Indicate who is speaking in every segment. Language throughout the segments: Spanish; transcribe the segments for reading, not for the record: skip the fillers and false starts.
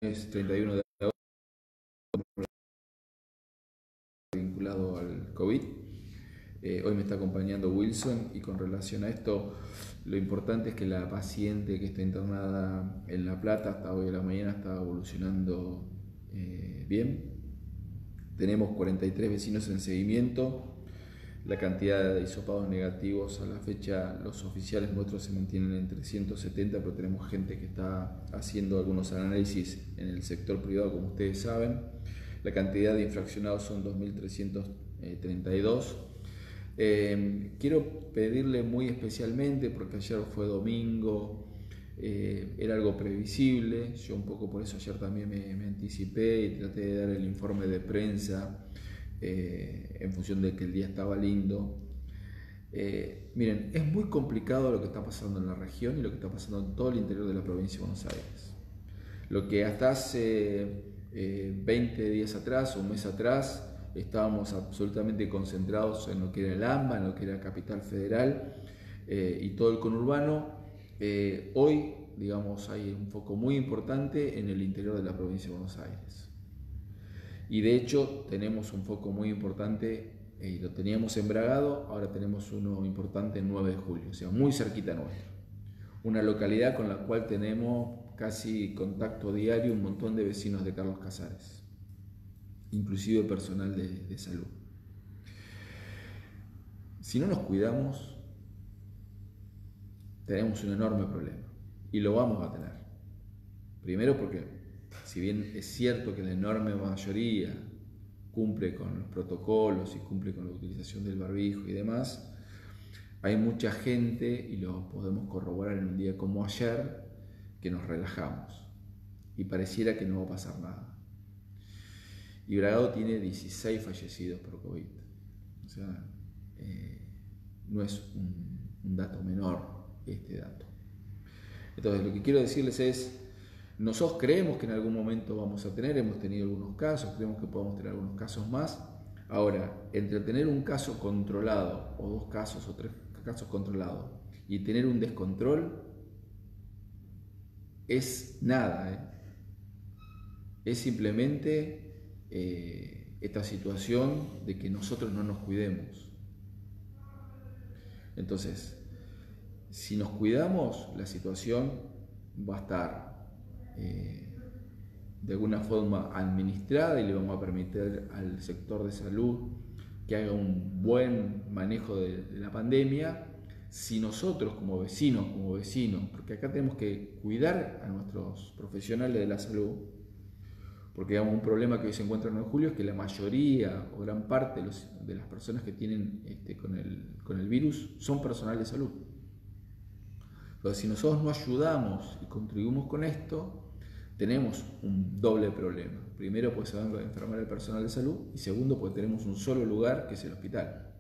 Speaker 1: Es 31 de agosto, vinculado al COVID. Hoy me está acompañando Wilson y con relación a esto, lo importante es que la paciente que está internada en La Plata hasta hoy de la mañana está evolucionando bien. Tenemos 43 vecinos en seguimiento. La cantidad de hisopados negativos a la fecha, los oficiales nuestros se mantienen en 370, pero tenemos gente que está haciendo algunos análisis en el sector privado, como ustedes saben. La cantidad de infraccionados son 2.332. Quiero pedirle muy especialmente, porque ayer fue domingo, era algo previsible, yo un poco por eso ayer también me anticipé y traté de dar el informe de prensa en función de que el día estaba lindo. Miren, es muy complicado lo que está pasando en la región y lo que está pasando en todo el interior de la provincia de Buenos Aires. Lo que hasta hace 20 días atrás o un mes atrás estábamos absolutamente concentrados en lo que era el AMBA, en lo que era Capital Federal y todo el conurbano. Hoy, digamos, hay un foco muy importante en el interior de la provincia de Buenos Aires. Y de hecho tenemos un foco muy importante, y lo teníamos en Bragado, ahora tenemos uno importante en 9 de julio, o sea, muy cerquita nuestro. Una localidad con la cual tenemos casi contacto diario un montón de vecinos de Carlos Casares, inclusive personal de salud. Si no nos cuidamos, tenemos un enorme problema y lo vamos a tener. Primero porque, si bien es cierto que la enorme mayoría cumple con los protocolos y cumple con la utilización del barbijo y demás, hay mucha gente, y lo podemos corroborar en un día como ayer, que nos relajamos y pareciera que no va a pasar nada. Y Bragado tiene 16 fallecidos por COVID. O sea, no es un dato menor este dato. Entonces, lo que quiero decirles es, nosotros creemos que en algún momento vamos a tener, hemos tenido algunos casos, creemos que podemos tener algunos casos más. Ahora, entre tener un caso controlado, o 2 casos, o 3 casos controlados, y tener un descontrol, es nada, Es simplemente esta situación de que nosotros no nos cuidemos. Entonces, si nos cuidamos, la situación va a estar de alguna forma administrada y le vamos a permitir al sector de salud que haga un buen manejo de la pandemia. Si nosotros como vecinos, porque acá tenemos que cuidar a nuestros profesionales de la salud, porque digamos, un problema que hoy se encuentra en 9 de julio es que la mayoría o gran parte de las personas que tienen con el virus son personal de salud. Entonces, si nosotros no ayudamos y contribuimos con esto, tenemos un doble problema. Primero, pues se va a enfermar el personal de salud, y segundo, pues tenemos un solo lugar, que es el hospital.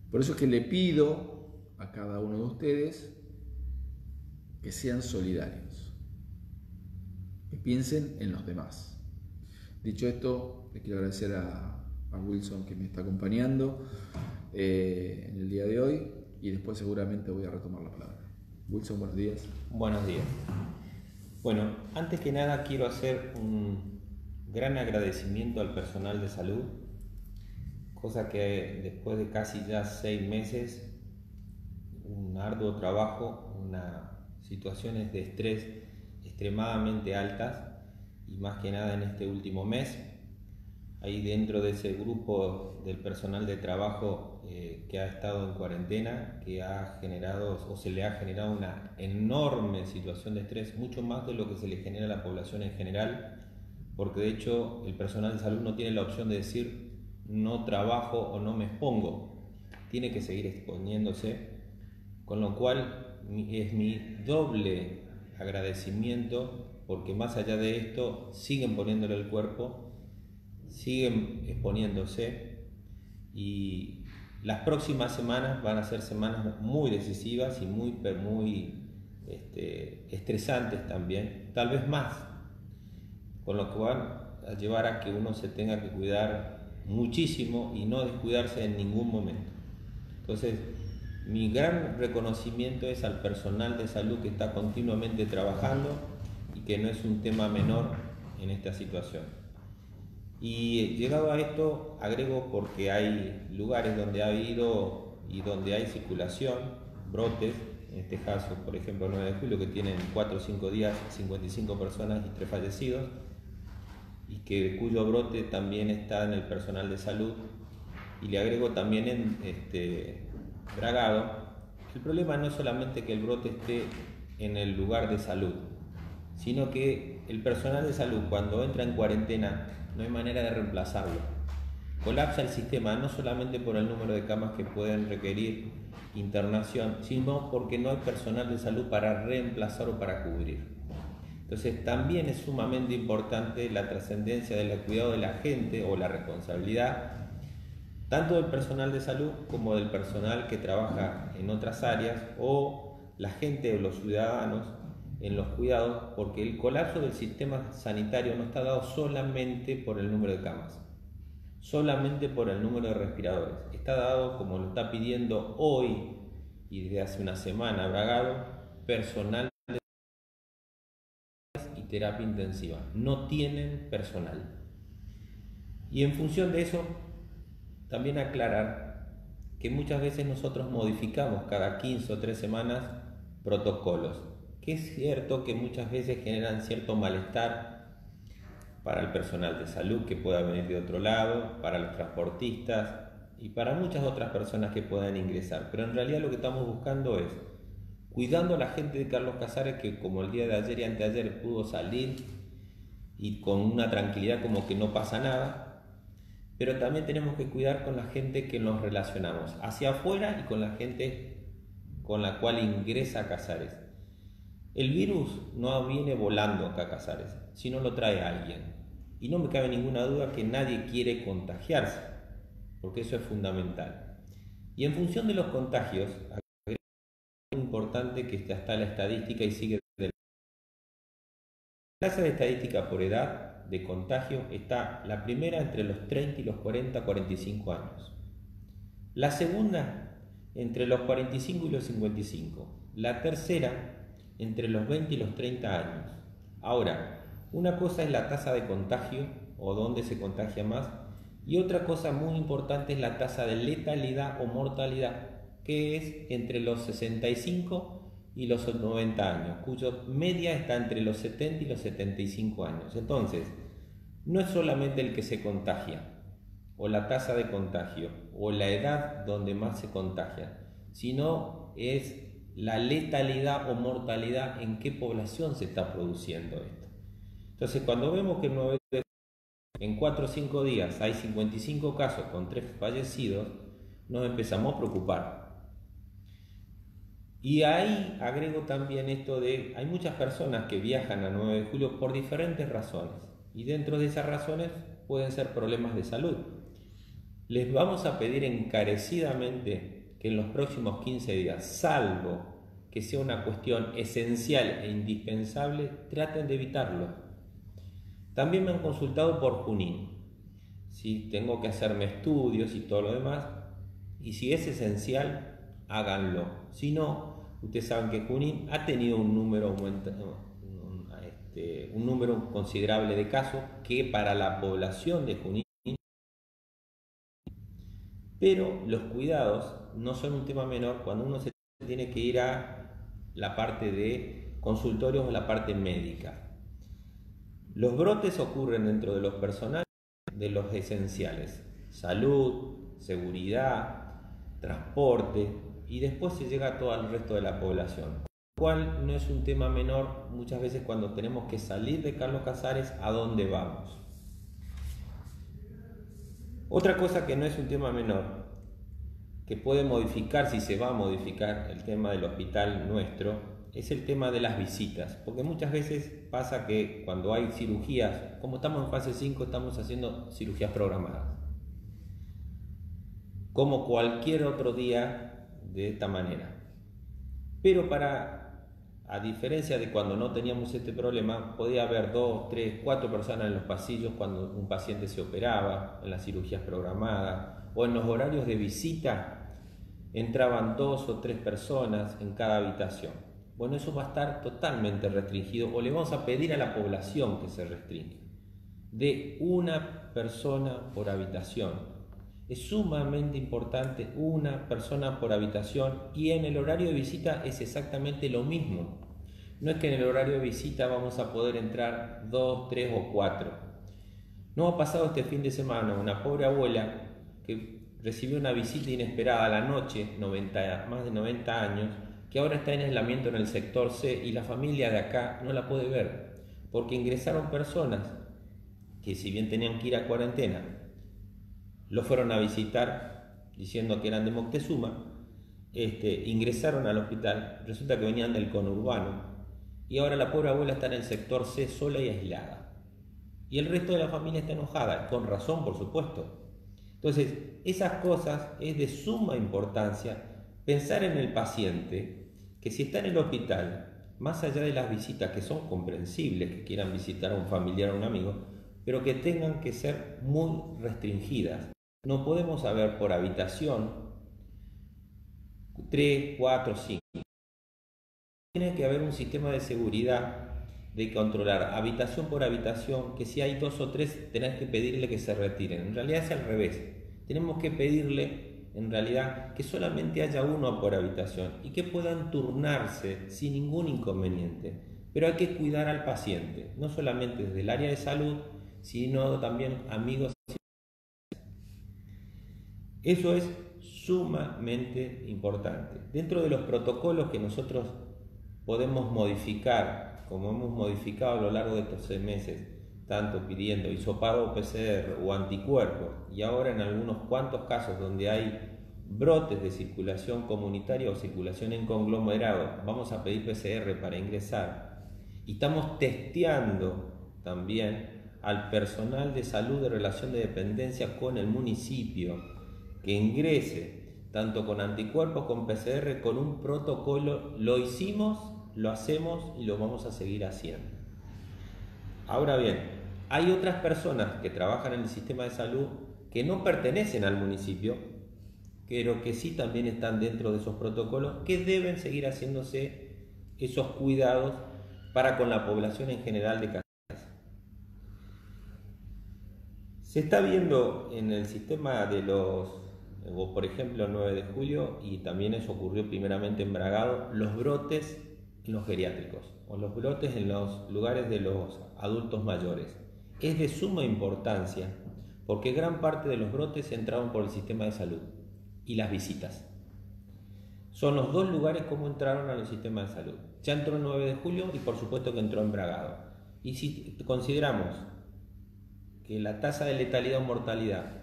Speaker 1: Por eso es que le pido a cada uno de ustedes que sean solidarios, que piensen en los demás. Dicho esto, le quiero agradecer a Wilson, que me está acompañando en el día de hoy, y después seguramente voy a retomar la palabra. Wilson, buenos días.
Speaker 2: Buenos días. Bueno, antes que nada quiero hacer un gran agradecimiento al personal de salud, cosa que después de casi ya 6 meses, un arduo trabajo, unas situaciones de estrés extremadamente altas, y más que nada en este último mes, ahí dentro de ese grupo del personal de trabajo que ha estado en cuarentena, que ha generado o se le ha generado una enorme situación de estrés, mucho más de lo que se le genera a la población en general, porque de hecho el personal de salud no tiene la opción de decir no trabajo o no me expongo, tiene que seguir exponiéndose, con lo cual es mi doble agradecimiento, porque más allá de esto siguen poniéndole el cuerpo, siguen exponiéndose, y las próximas semanas van a ser semanas muy decisivas y muy estresantes también, tal vez más, con lo cual va a llevar a que uno se tenga que cuidar muchísimo y no descuidarse en ningún momento. Entonces, Mi gran reconocimiento es al personal de salud que está continuamente trabajando y que no es un tema menor en esta situación. Y llegado a esto, agrego porque hay lugares donde ha habido y donde hay circulación, brotes, en este caso, por ejemplo, el 9 de julio, que tienen 4 o 5 días, 55 personas y 3 fallecidos, y cuyo brote también está en el personal de salud. Y le agrego también en Bragado, que el problema no es solamente que el brote esté en el lugar de salud, sino que el personal de salud, cuando entra en cuarentena, no hay manera de reemplazarlo. Colapsa el sistema no solamente por el número de camas que pueden requerir internación, sino porque no hay personal de salud para reemplazar o para cubrir. Entonces también es sumamente importante la trascendencia del cuidado de la gente o la responsabilidad tanto del personal de salud como del personal que trabaja en otras áreas o la gente o los ciudadanos en los cuidados, porque el colapso del sistema sanitario no está dado solamente por el número de camas, solamente por el número de respiradores, está dado, como lo está pidiendo hoy y desde hace una semana Bragado, personal y terapia intensiva, no tienen personal. Y en función de eso, también aclarar que muchas veces nosotros modificamos cada 15 o 3 semanas protocolos, que es cierto que muchas veces generan cierto malestar para el personal de salud que pueda venir de otro lado, para los transportistas y para muchas otras personas que puedan ingresar. Pero en realidad lo que estamos buscando es, cuidando a la gente de Carlos Casares, que como el día de ayer y anteayer pudo salir y con una tranquilidad como que no pasa nada, pero también tenemos que cuidar con la gente que nos relacionamos hacia afuera y con la gente con la cual ingresa a Casares. El virus no viene volando acá a Casares, sino lo trae alguien. Y no me cabe ninguna duda que nadie quiere contagiarse, porque eso es fundamental. Y en función de los contagios, es muy importante que está la estadística y sigue. La tasa de estadística por edad de contagio está la primera entre los 30 y los 45 años. La segunda entre los 45 y los 55. La tercera entre los 20 y los 30 años. Ahora, una cosa es la tasa de contagio o dónde se contagia más, y otra cosa muy importante es la tasa de letalidad o mortalidad, que es entre los 65 y los 90 años, cuya media está entre los 70 y los 75 años. Entonces, no es solamente el que se contagia, o la tasa de contagio, o la edad donde más se contagia, sino es la letalidad o mortalidad en qué población se está produciendo esto. Entonces, cuando vemos que en 4 o 5 días hay 55 casos con 3 fallecidos, nos empezamos a preocupar. Y ahí agrego también esto de, hay muchas personas que viajan a 9 de julio por diferentes razones, y dentro de esas razones pueden ser problemas de salud. Les vamos a pedir encarecidamente que en los próximos 15 días, salvo que sea una cuestión esencial e indispensable, traten de evitarlo. También me han consultado por Junín, si tengo que hacerme estudios y todo lo demás, y si es esencial, háganlo. Si no, ustedes saben que Junín ha tenido un número considerable de casos, que para la población de Junín, pero los cuidados no son un tema menor cuando uno se tiene que ir a la parte de consultorios o la parte médica. Los brotes ocurren dentro de los personales de los esenciales: salud, seguridad, transporte, y después se llega a todo el resto de la población, lo cual no es un tema menor muchas veces cuando tenemos que salir de Carlos Casares a dónde vamos. Otra cosa que no es un tema menor, que puede modificar, si se va a modificar el tema del hospital nuestro, es el tema de las visitas, porque muchas veces pasa que cuando hay cirugías, como estamos en fase 5, estamos haciendo cirugías programadas, como cualquier otro día, de esta manera. Pero a diferencia de cuando no teníamos este problema, podía haber 2, 3, 4 personas en los pasillos cuando un paciente se operaba, en las cirugías programadas o en los horarios de visita. entraban 2 o 3 personas en cada habitación. Bueno, eso va a estar totalmente restringido, o le vamos a pedir a la población que se restringe, de una persona por habitación. Es sumamente importante una persona por habitación, y en el horario de visita es exactamente lo mismo. No es que en el horario de visita vamos a poder entrar 2, 3 o 4. No ha pasado este fin de semana una pobre abuela que recibió una visita inesperada a la noche, más de 90 años, que ahora está en aislamiento en el sector C, y la familia de acá no la puede ver, porque ingresaron personas que, si bien tenían que ir a cuarentena, lo fueron a visitar diciendo que eran de Moctezuma, ingresaron al hospital, resulta que venían del conurbano, y ahora la pobre abuela está en el sector C sola y aislada. Y el resto de la familia está enojada, con razón, por supuesto. Entonces, esas cosas es de suma importancia pensar en el paciente, que si está en el hospital, más allá de las visitas que son comprensibles, que quieran visitar a un familiar o a un amigo, pero que tengan que ser muy restringidas. No podemos haber por habitación 3, 4, 5. Tiene que haber un sistema de seguridad de controlar habitación por habitación, que si hay 2 o 3 tenés que pedirle que se retiren. En realidad es al revés. Tenemos que pedirle, en realidad, que solamente haya uno por habitación y que puedan turnarse sin ningún inconveniente. Pero hay que cuidar al paciente, no solamente desde el área de salud, sino también amigos. Eso es sumamente importante. Dentro de los protocolos que nosotros podemos modificar, como hemos modificado a lo largo de estos 6 meses, tanto pidiendo hisopado PCR o anticuerpos, y ahora en algunos cuantos casos donde hay brotes de circulación comunitaria o circulación en conglomerado, vamos a pedir PCR para ingresar, y estamos testeando también al personal de salud de relación de dependencia con el municipio, que ingrese tanto con anticuerpos, con PCR, con un protocolo. Lo hicimos, lo hacemos y lo vamos a seguir haciendo. Ahora bien, hay otras personas que trabajan en el sistema de salud que no pertenecen al municipio, pero que sí también están dentro de esos protocolos, que deben seguir haciéndose esos cuidados para con la población en general de Casares. Se está viendo en el sistema de por ejemplo, el 9 de julio, y también eso ocurrió primeramente en Bragado, los brotes en los geriátricos o los brotes en los lugares de los adultos mayores. Es de suma importancia porque gran parte de los brotes entraron por el sistema de salud y las visitas. Son los 2 lugares como entraron al sistema de salud. Ya entró el 9 de julio y por supuesto que entró en Bragado. Y si consideramos que la tasa de letalidad o mortalidad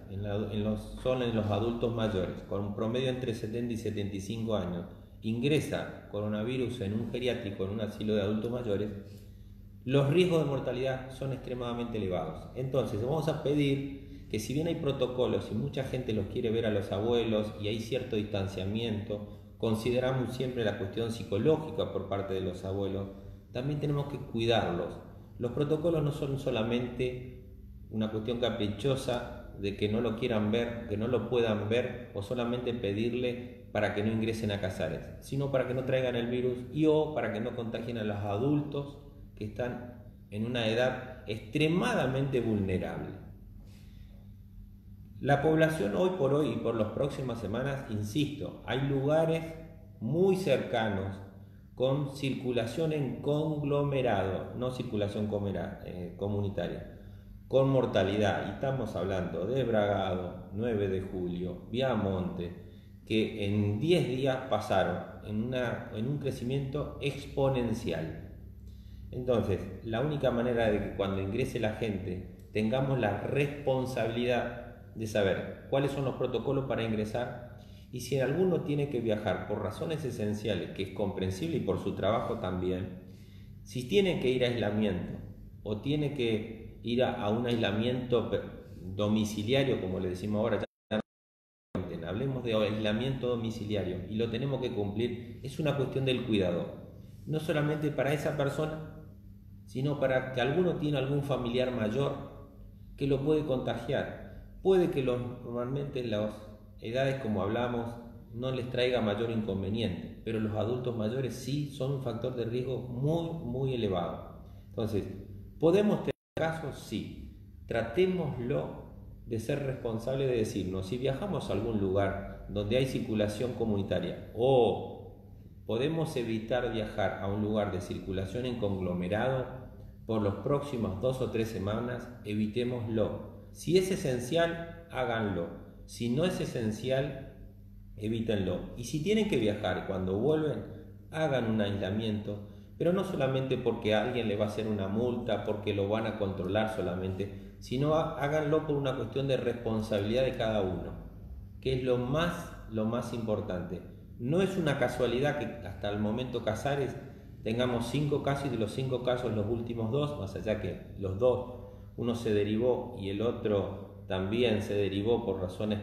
Speaker 2: son en los adultos mayores, con un promedio entre 70 y 75 años, ingresa coronavirus en un geriátrico, en un asilo de adultos mayores, los riesgos de mortalidad son extremadamente elevados. Entonces vamos a pedir que, si bien hay protocolos y mucha gente los quiere ver a los abuelos y hay cierto distanciamiento, consideramos siempre la cuestión psicológica por parte de los abuelos, también tenemos que cuidarlos. Los protocolos no son solamente una cuestión caprichosa de que no lo quieran ver, que no lo puedan ver, o solamente pedirle para que no ingresen a Casares, sino para que no traigan el virus o para que no contagien a los adultos que están en una edad extremadamente vulnerable. La población hoy por hoy y por las próximas semanas, insisto, hay lugares muy cercanos con circulación en conglomerado, no circulación comunitaria, con mortalidad, y estamos hablando de Bragado, 9 de julio, Viamonte, que en 10 días pasaron en un crecimiento exponencial. Entonces, la única manera de que cuando ingrese la gente tengamos la responsabilidad de saber cuáles son los protocolos para ingresar, y si alguno tiene que viajar por razones esenciales, que es comprensible, y por su trabajo también, si tiene que ir a aislamiento o tiene que ir a un aislamiento domiciliario, como le decimos ahora, hablemos de aislamiento domiciliario, y lo tenemos que cumplir, es una cuestión del cuidado, no solamente para esa persona, sino para que alguno tiene algún familiar mayor que lo puede contagiar. Puede que normalmente en las edades, como hablamos, no les traiga mayor inconveniente, pero los adultos mayores sí son un factor de riesgo muy elevado. Entonces, ¿podemos tener casos? Sí. Tratémoslo de ser responsables de decirnos, si viajamos a algún lugar donde hay circulación comunitaria o podemos evitar viajar a un lugar de circulación en conglomerado por los próximos 2 o 3 semanas, evitémoslo. Si es esencial, háganlo. Si no es esencial, evítenlo. Y si tienen que viajar cuando vuelven, hagan un aislamiento, pero no solamente porque alguien le va a hacer una multa, porque lo van a controlar solamente, sino háganlo por una cuestión de responsabilidad de cada uno, que es lo más importante. No es una casualidad que hasta el momento Casares tengamos 5 casos y de los 5 casos los últimos 2, más allá que los 2, uno se derivó y el otro también se derivó por razones,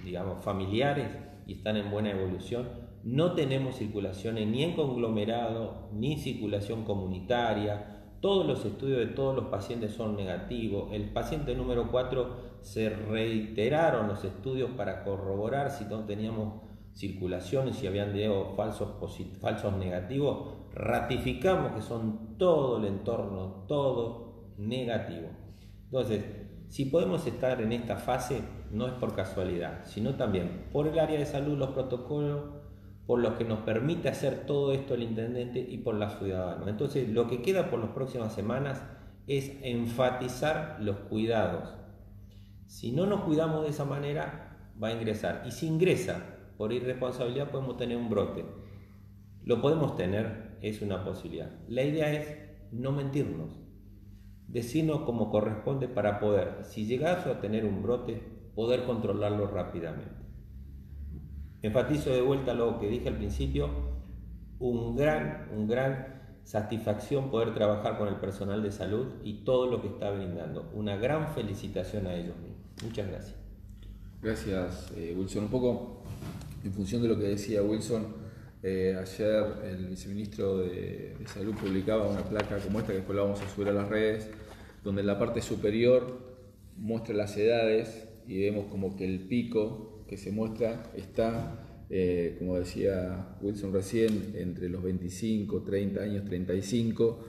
Speaker 2: digamos, familiares y están en buena evolución, no tenemos circulaciones ni en conglomerado, ni circulación comunitaria. Todos los estudios de todos los pacientes son negativos. El paciente número 4 se reiteraron los estudios para corroborar si no teníamos circulaciones, si habían dado falsos negativos. Ratificamos que son todo el entorno, todo negativo. Entonces, si podemos estar en esta fase, no es por casualidad, sino también por el área de salud, los protocolos, por los que nos permite hacer todo esto el intendente y por los ciudadanos. Entonces, lo que queda por las próximas semanas es enfatizar los cuidados. Si no nos cuidamos de esa manera, va a ingresar. Y si ingresa por irresponsabilidad, podemos tener un brote. Lo podemos tener, es una posibilidad. La idea es no mentirnos, decirnos como corresponde para poder, si llegase a tener un brote, poder controlarlo rápidamente. Enfatizo de vuelta lo que dije al principio, un gran satisfacción poder trabajar con el personal de salud y todo lo que está brindando. Una gran felicitación a ellos mismos. Muchas gracias.
Speaker 1: Gracias, Wilson. Un poco en función de lo que decía Wilson, ayer el viceministro de Salud publicaba una placa como esta, que después la vamos a subir a las redes, donde en la parte superior muestra las edades y vemos como que el pico que se muestra está, como decía Wilson recién, entre los 25, 30 años, 35,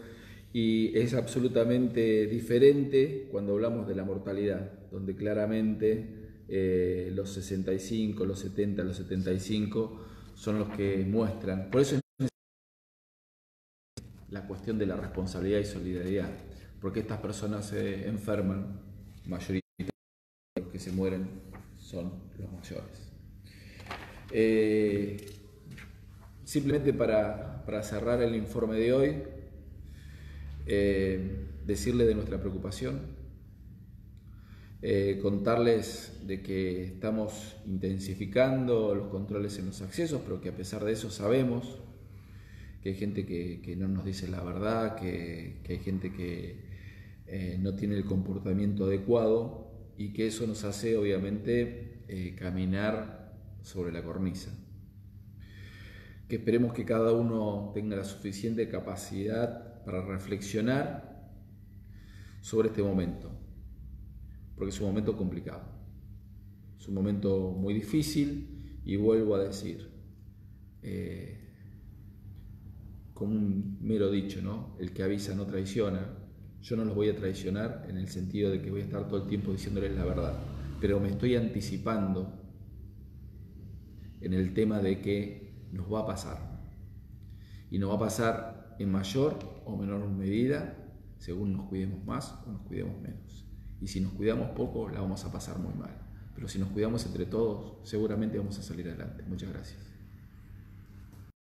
Speaker 1: y es absolutamente diferente cuando hablamos de la mortalidad, donde claramente los 65, los 70, los 75 son los que muestran. Por eso es la cuestión de la responsabilidad y solidaridad, porque estas personas se enferman, mayoritariamente los que se mueren son los mayores. Simplemente para cerrar el informe de hoy, decirles de nuestra preocupación, contarles de que estamos intensificando los controles en los accesos, pero que a pesar de eso sabemos que hay gente que no nos dice la verdad, que hay gente que no tiene el comportamiento adecuado y que eso nos hace obviamente caminar sobre la cornisa. Que esperemos que cada uno tenga la suficiente capacidad para reflexionar sobre este momento, porque es un momento complicado, es un momento muy difícil y vuelvo a decir, como un mero dicho, ¿no? El que avisa no traiciona. Yo no los voy a traicionar en el sentido de que voy a estar todo el tiempo diciéndoles la verdad, pero me estoy anticipando en el tema de que nos va a pasar. Y nos va a pasar en mayor o menor medida según nos cuidemos más o nos cuidemos menos. Y si nos cuidamos poco, la vamos a pasar muy mal. Pero si nos cuidamos entre todos, seguramente vamos a salir adelante. Muchas gracias.